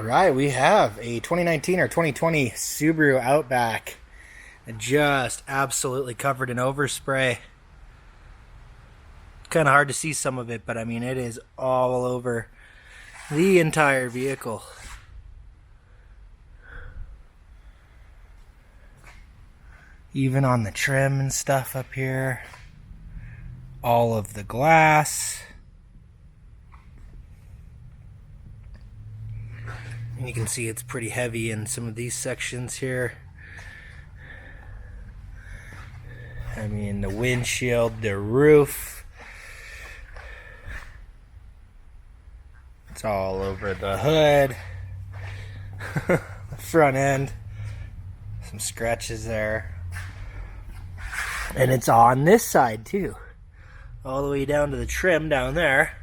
Alright, we have a 2019 or 2020 Subaru Outback. Just absolutely covered in overspray. Kind of hard to see some of it, but I mean it is all over the entire vehicle. Even on the trim and stuff up here. All of the glass. And you can see it's pretty heavy in some of these sections here. I mean, the windshield, the roof. It's all over the hood. The front end. Some scratches there. And it's on this side too. All the way down to the trim down there.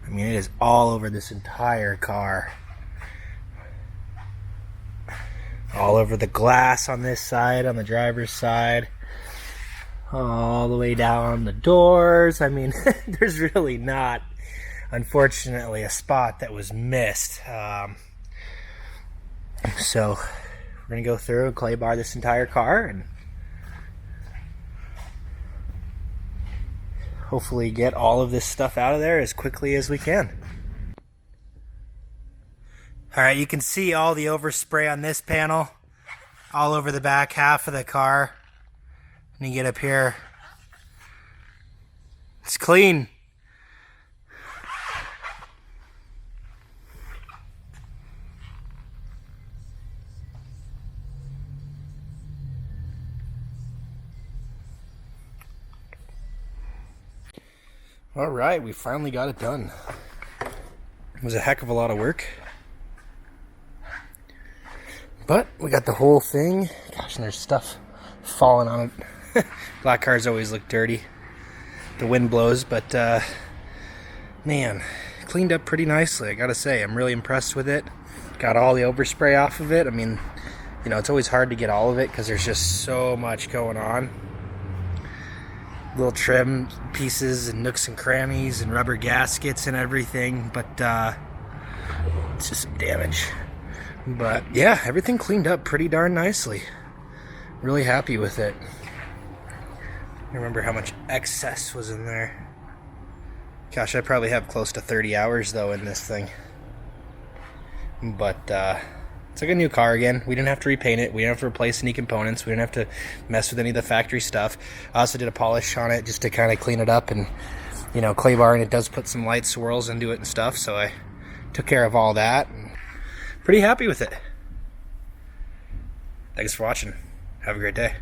I mean, it is all over this entire car. All over the glass on this side, on the driver's side. All the way down the doors. I mean, there's really not, unfortunately, a spot that was missed. So, we're going to go through and clay bar this entire car and hopefully get all of this stuff out of there as quickly as we can. Alright, you can see all the overspray on this panel all over the back half of the car. And you get up here, it's clean. Alright, we finally got it done. It was a heck of a lot of work. But we got the whole thing. Gosh, and there's stuff falling on it. Black cars always look dirty. The wind blows, but man, cleaned up pretty nicely, I gotta say. I'm really impressed with it. Got all the overspray off of it. I mean, you know, it's always hard to get all of it because there's just so much going on. Little trim pieces and nooks and crannies and rubber gaskets and everything, but it's just some damage. But yeah, everything cleaned up pretty darn nicely. Really happy with it. I remember how much excess was in there. Gosh, I probably have close to 30 hours though in this thing. But it's like a new car again. We didn't have to repaint it. We didn't have to replace any components. We didn't have to mess with any of the factory stuff. I also did a polish on it just to kind of clean it up and, you know, clay bar, and it does put some light swirls into it and stuff. So I took care of all that. And pretty happy with it. Thanks for watching. Have a great day.